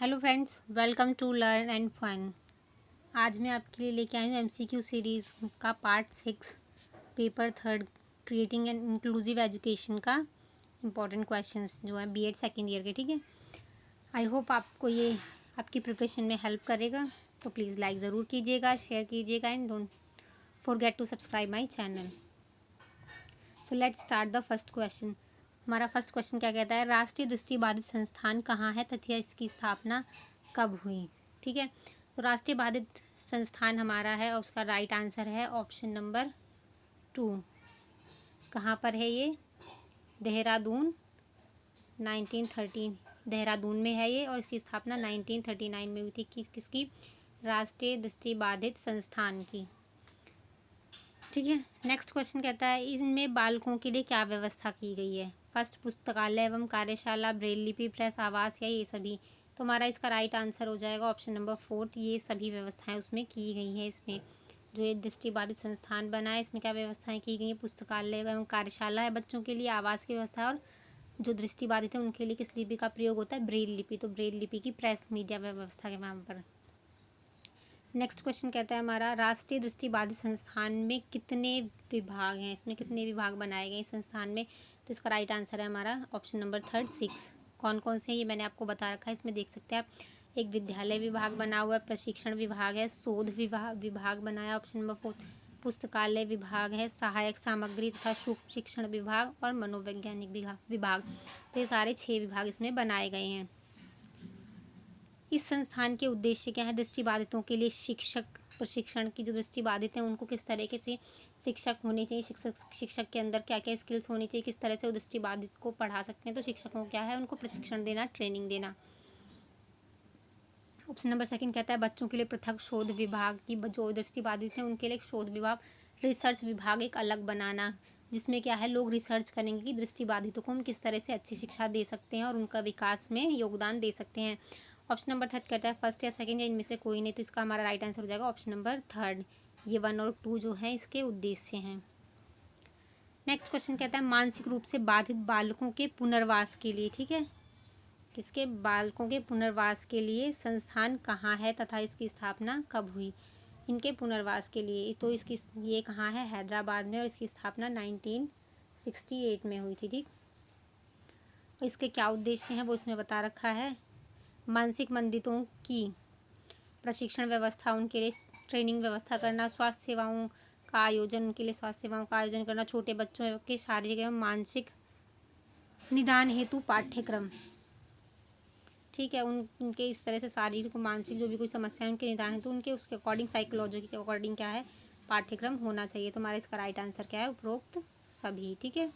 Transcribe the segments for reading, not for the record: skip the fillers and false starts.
Hello friends, welcome to learn and fun. आज मैं आपके लिए लेके आई हूँ एमसीक्यू सीरीज़ का part 6 paper 3 creating and inclusive education का इम्पोर्टेंट क्वेश्चंस जो है बीएड सेकेंड ईयर के। ठीक है, आई होप आपको ये आपकी प्रिपरेशन में हेल्प करेगा। तो प्लीज़ लाइक ज़रूर कीजिएगा, शेयर कीजिएगा and don't forget to subscribe my channel. So let's start the first question. हमारा फर्स्ट क्वेश्चन क्या कहता है, राष्ट्रीय दृष्टिबाधित संस्थान कहाँ है तथा इसकी स्थापना कब हुई। ठीक है, तो राष्ट्रीय बाधित संस्थान हमारा है और उसका राइट आंसर है ऑप्शन नंबर 2। कहाँ पर है ये? देहरादून 1913 देहरादून में है ये और इसकी स्थापना 1939 में हुई थी। किसकी? राष्ट्रीय दृष्टिबाधित संस्थान की। ठीक है, नेक्स्ट क्वेश्चन कहता है इनमें बालकों के लिए क्या व्यवस्था की गई है। फर्स्ट, पुस्तकालय एवं कार्यशाला, ब्रेल लिपि, प्रेस, आवास या ये सभी। तो हमारा इसका राइट आंसर हो जाएगा ऑप्शन नंबर 4। ये सभी व्यवस्थाएं उसमें की गई हैं। इसमें जो ये दृष्टिबाधित संस्थान बना है इसमें क्या व्यवस्थाएं की गई हैं? पुस्तकालय एवं कार्यशाला है बच्चों के लिए, आवास की व्यवस्था है और जो दृष्टिबाधित है उनके लिए किस लिपि का प्रयोग होता है? ब्रेल लिपि। तो ब्रेल लिपि की प्रेस मीडिया व्यवस्था के वहाँ पर। नेक्स्ट क्वेश्चन कहता है हमारा राष्ट्रीय दृष्टिबाधित संस्थान में कितने विभाग हैं, इसमें कितने विभाग बनाए गए इस संस्थान में। तो इसका राइट आंसर है हमारा ऑप्शन नंबर 3 6। कौन कौन से हैं ये मैंने आपको बता रखा है, इसमें देख सकते हैं आप। एक विद्यालय विभाग बना हुआ है, प्रशिक्षण विभाग है, शोध विभाग बनाया ऑप्शन नंबर 4, पुस्तकालय विभाग है, सहायक सामग्री तथा सूक्ष्म शिक्षण विभाग और मनोवैज्ञानिक विभाग। तो ये सारे 6 विभाग इसमें बनाए गए हैं। इस संस्थान के उद्देश्य क्या है? दृष्टिबाधितों के लिए शिक्षक प्रशिक्षण की, जो दृष्टिबाधित हैं उनको किस तरीके से शिक्षक होने चाहिए, शिक्षक के अंदर क्या क्या स्किल्स होनी चाहिए, किस तरह से वो दृष्टिबाधित को पढ़ा सकते हैं। तो शिक्षकों को क्या है, उनको प्रशिक्षण देना, ट्रेनिंग देना। ऑप्शन नंबर 2 कहता है बच्चों के लिए पृथक शोध विभाग की, जो दृष्टिबाधित हैं उनके लिए शोध विभाग, रिसर्च विभाग एक अलग बनाना, जिसमें क्या है लोग रिसर्च करेंगे कि दृष्टिबाधितों को हम किस तरह से अच्छी शिक्षा दे सकते हैं और उनका विकास में योगदान दे सकते हैं। ऑप्शन नंबर 3 कहता है फर्स्ट या सेकंड या इनमें से कोई नहीं। तो इसका हमारा राइट आंसर हो जाएगा ऑप्शन नंबर 3। ये 1 और 2 जो है इसके उद्देश्य हैं। नेक्स्ट क्वेश्चन कहता है मानसिक रूप से बाधित बालकों के पुनर्वास के लिए, ठीक है, किसके? बालकों के पुनर्वास के लिए संस्थान कहाँ है तथा इसकी स्थापना कब हुई। इनके पुनर्वास के लिए तो इसकी ये कहाँ है? हैदराबाद में और इसकी स्थापना 1968 में हुई थी। ठीक, और इसके क्या उद्देश्य हैं वो इसमें बता रखा है। मानसिक मंदितों की प्रशिक्षण व्यवस्था, उनके लिए ट्रेनिंग व्यवस्था करना, स्वास्थ्य सेवाओं का आयोजन, उनके लिए स्वास्थ्य सेवाओं का आयोजन करना, छोटे बच्चों के शारीरिक एवं मानसिक निदान हेतु पाठ्यक्रम। ठीक है, उनके इस तरह से शारीरिक और मानसिक जो भी कोई समस्या है उनके निदान है तो उनके उसके अकॉर्डिंग, साइकोलॉजी के अकॉर्डिंग क्या है पाठ्यक्रम होना चाहिए। तो हमारा इसका राइट आंसर क्या है? उपरोक्त सभी। ठीक है,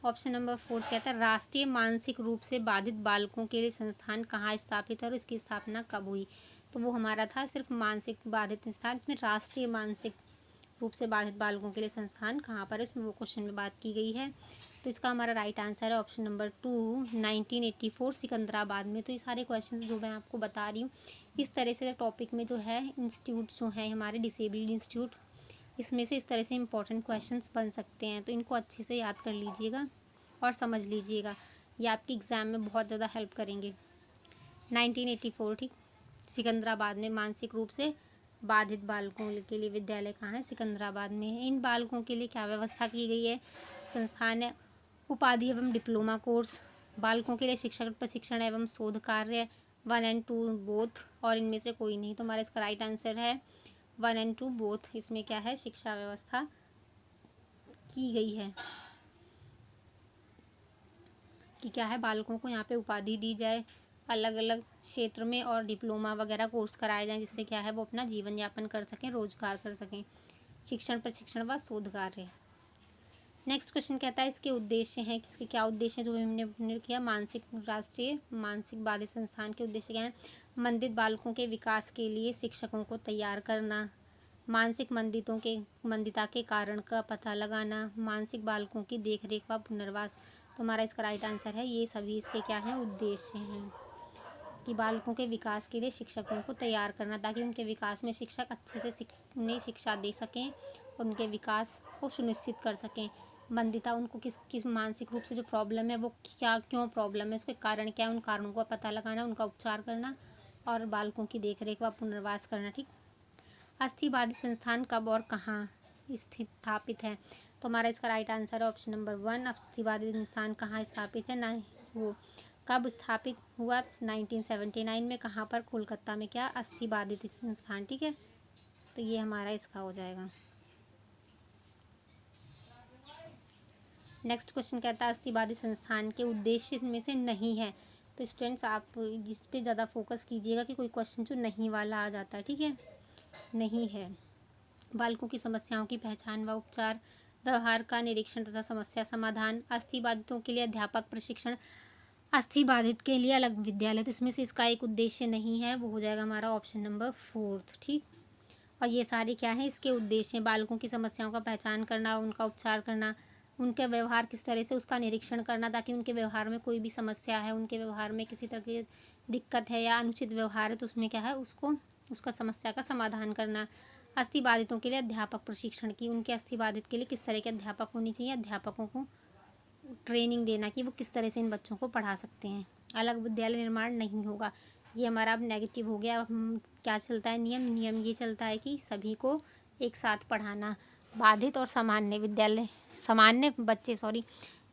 ऑप्शन नंबर 4 कहता है राष्ट्रीय मानसिक रूप से बाधित बालकों के लिए संस्थान कहाँ स्थापित है और इसकी स्थापना कब हुई। तो वो हमारा था सिर्फ मानसिक बाधित संस्थान, इसमें राष्ट्रीय मानसिक रूप से बाधित बालकों के लिए संस्थान कहाँ पर है इसमें वो क्वेश्चन में बात की गई है। तो इसका हमारा राइट आंसर है ऑप्शन नंबर 2 1984 सिकंदराबाद में। तो ये सारे क्वेश्चंस जो मैं आपको बता रही हूँ इस तरह से टॉपिक में जो है इंस्टीट्यूट जो है हमारे डिसेबल्ड इंस्टीट्यूट, इसमें से इस तरह से इंपॉर्टेंट क्वेश्चंस बन सकते हैं। तो इनको अच्छे से याद कर लीजिएगा और समझ लीजिएगा, ये आपकी एग्ज़ाम में बहुत ज़्यादा हेल्प करेंगे। 1984, ठीक, सिकंदराबाद में मानसिक रूप से बाधित बालकों के लिए विद्यालय कहाँ है? सिकंदराबाद में है। इन बालकों के लिए क्या व्यवस्था की गई है? संस्थान है उपाधि एवं डिप्लोमा कोर्स, बालकों के लिए शिक्षक प्रशिक्षण एवं शोध कार्य 1 और 2 बोथ, और इनमें से कोई नहीं। तो हमारा इसका राइट आंसर है 1 और 2 बोथ। इसमें क्या है शिक्षा व्यवस्था की गई है कि क्या है बालकों को यहाँ पे उपाधि दी जाए अलग अलग क्षेत्र में और डिप्लोमा वगैरह कोर्स कराए जाएं जिससे क्या है वो अपना जीवन यापन कर सकें, रोजगार कर सकें, शिक्षण प्रशिक्षण व शोध कार्य। नेक्स्ट क्वेश्चन कहता है इसके उद्देश्य हैं, किसके क्या उद्देश्य जो हमने किया मानसिक राष्ट्रीय मानसिक बाधित संस्थान के उद्देश्य क्या है? मंदित बालकों के विकास के लिए शिक्षकों को तैयार करना, मानसिक मंदिता के कारण का पता लगाना, मानसिक बालकों की देखरेख व पुनर्वास। तो हमारा इसका राइट आंसर है ये सभी इसके क्या हैं उद्देश्य हैं कि बालकों के विकास के लिए शिक्षकों को तैयार करना ताकि उनके विकास में शिक्षक अच्छे से उन्हें शिक्षा दे सकें और उनके विकास को सुनिश्चित कर सकें। मंदिता, उनको किस किस मानसिक रूप से जो प्रॉब्लम है वो क्या क्यों प्रॉब्लम है, उसके कारण क्या है, उन कारणों का पता लगाना, उनका उपचार करना और बालकों की देखरेख व पुनर्वास करना। ठीक। अस्थिबादी संस्थान कब और कहाँ स्थापित है? तो हमारा इसका राइट आंसर है ऑप्शन नंबर 1। अस्थिबादी संस्थान कहाँ स्थापित है? ना वो कब स्थापित हुआ? 1979 में। कहाँ पर? कोलकाता में। क्या? अस्थिबादी संस्थान। ठीक है, तो ये हमारा इसका हो जाएगा। नेक्स्ट क्वेश्चन कहता है अस्थिबादी संस्थान के उद्देश्य में से नहीं है। तो स्टूडेंट्स आप जिस पे ज़्यादा फोकस कीजिएगा कि कोई क्वेश्चन जो नहीं वाला आ जाता है। ठीक है, नहीं है। बालकों की समस्याओं की पहचान व उपचार, व्यवहार का निरीक्षण तथा समस्या समाधान, अस्थिबाधितों के लिए अध्यापक प्रशिक्षण, अस्थिबाधित के लिए अलग विद्यालय। तो इसमें से इसका एक उद्देश्य नहीं है, वो हो जाएगा हमारा ऑप्शन नंबर 4। ठीक। और ये सारे क्या है इसके उद्देश्य हैं? बालकों की समस्याओं का पहचान करना, उनका उपचार करना, उनका व्यवहार किस तरह से उसका निरीक्षण करना ताकि उनके व्यवहार में कोई भी समस्या है, उनके व्यवहार में किसी तरह की दिक्कत है या अनुचित व्यवहार है तो उसमें क्या है उसको उसका समस्या का समाधान करना। अस्थिबाधितों के लिए अध्यापक प्रशिक्षण की, उनके अस्थिबाधित के लिए किस तरह के अध्यापक होने चाहिए, अध्यापकों को ट्रेनिंग देना कि वो किस तरह से इन बच्चों को पढ़ा सकते हैं। अलग विद्यालय निर्माण नहीं होगा, ये हमारा अब नेगेटिव हो गया। अब क्या चलता है नियम ये चलता है कि सभी को एक साथ पढ़ाना। बाधित और सामान्य विद्यालय, सामान्य बच्चे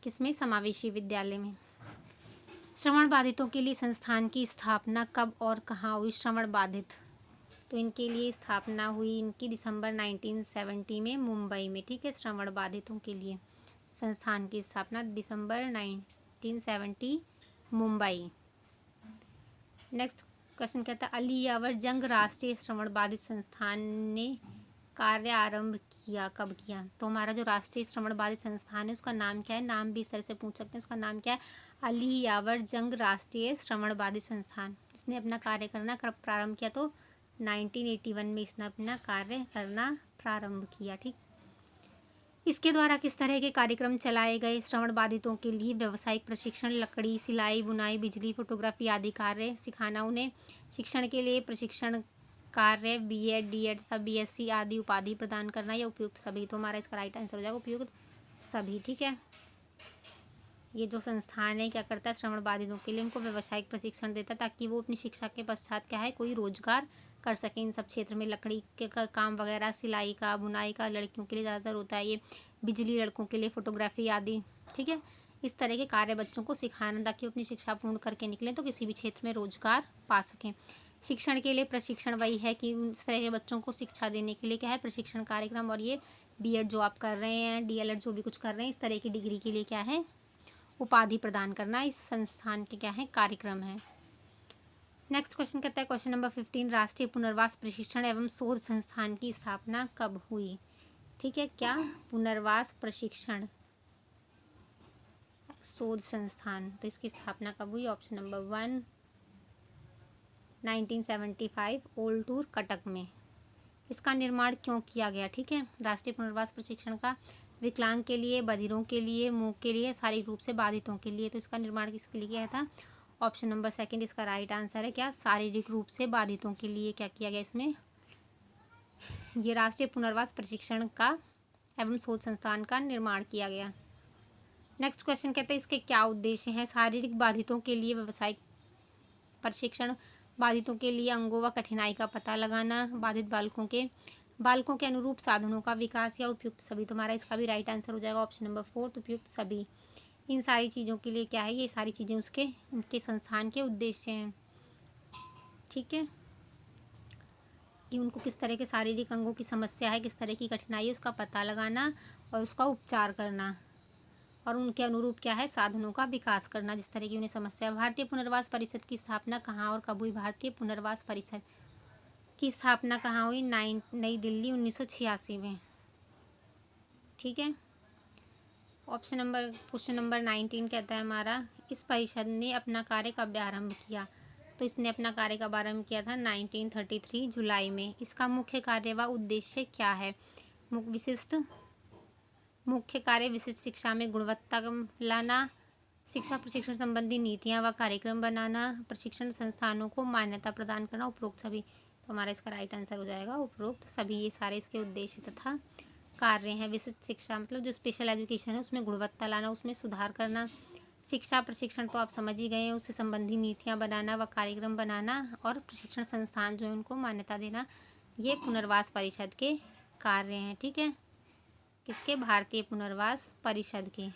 किसमें? समावेशी विद्यालय में। श्रवण बाधितों के लिए संस्थान की स्थापना कब और कहाँ हुई? श्रवण बाधित, तो इनके लिए स्थापना हुई इनकी दिसंबर 1970 में मुंबई में। ठीक है, श्रवण बाधितों के लिए संस्थान की स्थापना दिसंबर 1970 मुंबई। नेक्स्ट क्वेश्चन कहता है अली यावर जंग राष्ट्रीय श्रवण बाधित संस्थान ने कार्य आरंभ किया, कब किया? तो हमारा जो राष्ट्रीय श्रवण बाधित संस्थान है उसका नाम क्या है? नाम भी इस तरह से पूछ सकते हैं, उसका नाम क्या है? अली यावर जंग राष्ट्रीय श्रवण बाधित संस्थान। इसने अपना कार्य करना कब प्रारंभ किया? तो 1981 में इसने अपना कार्य करना प्रारंभ किया। ठीक। इसके द्वारा किस तरह के कार्यक्रम चलाए गए? श्रवण बाधितों के लिए व्यावसायिक प्रशिक्षण, लकड़ी, सिलाई, बुनाई, बिजली, फोटोग्राफी आदि कार्य सिखाना, उन्हें शिक्षण के लिए प्रशिक्षण कार्य, बीएड, डीएड तथा बीएससी आदि उपाधि प्रदान करना या उपयुक्त सभी। तो हमारा इसका राइट आंसर हो जाएगा उपयुक्त सभी। ठीक है, ये जो संस्थान है क्या करता है? श्रवण बाधितों के लिए उनको व्यावसायिक प्रशिक्षण देता है ताकि वो अपनी शिक्षा के पश्चात क्या है कोई रोजगार कर सकें इन सब क्षेत्र में। लकड़ी के का काम वगैरह, सिलाई का, बुनाई का लड़कियों के लिए ज़्यादातर होता है ये, बिजली लड़कों के लिए, फोटोग्राफी आदि। ठीक है, इस तरह के कार्य बच्चों को सिखाना ताकि वो अपनी शिक्षा पूर्ण करके निकलें तो किसी भी क्षेत्र में रोजगार पा सकें। शिक्षण के लिए प्रशिक्षण वही है कि इस तरह के बच्चों को शिक्षा देने के लिए क्या है प्रशिक्षण कार्यक्रम। और ये बीएड जो आप कर रहे हैं, डीएलएड जो भी कुछ कर रहे हैं, इस तरह की डिग्री के लिए क्या है उपाधि प्रदान करना इस संस्थान के क्या है कार्यक्रम है। नेक्स्ट क्वेश्चन कहता है क्वेश्चन नंबर 15 राष्ट्रीय पुनर्वास प्रशिक्षण एवं शोध संस्थान की स्थापना कब हुई? ठीक है, क्या? पुनर्वास प्रशिक्षण शोध संस्थान, तो इसकी स्थापना कब हुई? Option number 1 1975 old tour Cuttack में। इसका निर्माण क्यों किया गया? ठीक है, राष्ट्रीय पुनर्वास प्रशिक्षण का विकलांग के लिए, बधिरों के लिए, मूक के लिए, शारीरिक रूप से बाधितों के लिए। तो इसका निर्माण किसके लिए किया था? ऑप्शन नंबर 2 इसका राइट आंसर है। क्या? शारीरिक रूप से बाधितों के लिए क्या किया गया इसमें? ये राष्ट्रीय पुनर्वास प्रशिक्षण का एवं शोध संस्थान का निर्माण किया गया। नेक्स्ट क्वेश्चन कहते हैं इसके क्या उद्देश्य हैं? शारीरिक बाधितों के लिए व्यावसायिक प्रशिक्षण, बाधितों के लिए अंगों व कठिनाई का पता लगाना, बाधित बालकों के अनुरूप साधनों का विकास या उपयुक्त सभी। तुम्हारा इसका भी राइट आंसर हो जाएगा ऑप्शन नंबर 4 उपयुक्त सभी। इन सारी चीज़ों के लिए क्या है ये सारी चीज़ें उनके संस्थान के उद्देश्य हैं। ठीक है, कि उनको किस तरह के शारीरिक अंगों की समस्या है, किस तरह की कठिनाई है, उसका पता लगाना और उसका उपचार करना और उनके अनुरूप क्या है साधनों का विकास करना जिस तरह की उन्हें समस्या है। भारतीय पुनर्वास परिषद की स्थापना कहाँ और कब हुई? भारतीय पुनर्वास परिषद की स्थापना कहाँ हुई? नई दिल्ली 1986 में। ठीक है, क्वेश्चन नंबर 19 कहता है हमारा इस परिषद ने अपना कार्य कब आरंभ किया? तो इसने अपना कार्य कब आरंभ किया था? 1933 जुलाई में। इसका मुख्य कार्य व उद्देश्य क्या है? मुख्य कार्य विशिष्ट शिक्षा में गुणवत्ता लाना, शिक्षा प्रशिक्षण संबंधी नीतियाँ व कार्यक्रम बनाना, प्रशिक्षण संस्थानों को मान्यता प्रदान करना, उपरोक्त सभी। तो हमारा इसका राइट आंसर हो जाएगा उपरोक्त सभी। ये सारे इसके उद्देश्य तथा कार्य हैं। विशिष्ट शिक्षा मतलब जो स्पेशल एजुकेशन है उसमें गुणवत्ता लाना, उसमें सुधार करना। शिक्षा प्रशिक्षण तो आप समझ ही गए हैं, उससे संबंधी नीतियाँ बनाना व कार्यक्रम बनाना और प्रशिक्षण संस्थान जो है उनको मान्यता देना, ये पुनर्वास परिषद के कार्य हैं। ठीक है, किसके? भारतीय पुनर्वास परिषद के।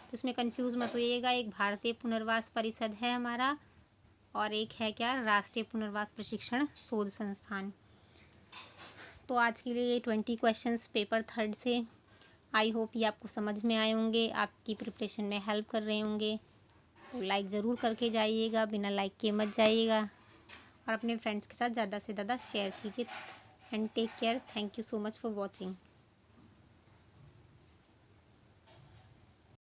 तो इसमें कंफ्यूज मत होइएगा, एक भारतीय पुनर्वास परिषद है हमारा और एक है क्या? राष्ट्रीय पुनर्वास प्रशिक्षण शोध संस्थान। तो आज के लिए ये 20 क्वेश्चंस पेपर थर्ड से, आई होप ये आपको समझ में आए होंगे, आपकी प्रिपरेशन में हेल्प कर रहे होंगे। तो लाइक ज़रूर करके जाइएगा, बिना लाइक के मत जाइएगा और अपने फ्रेंड्स के साथ ज़्यादा से ज़्यादा शेयर कीजिए। And take care. Thank you so much for watching.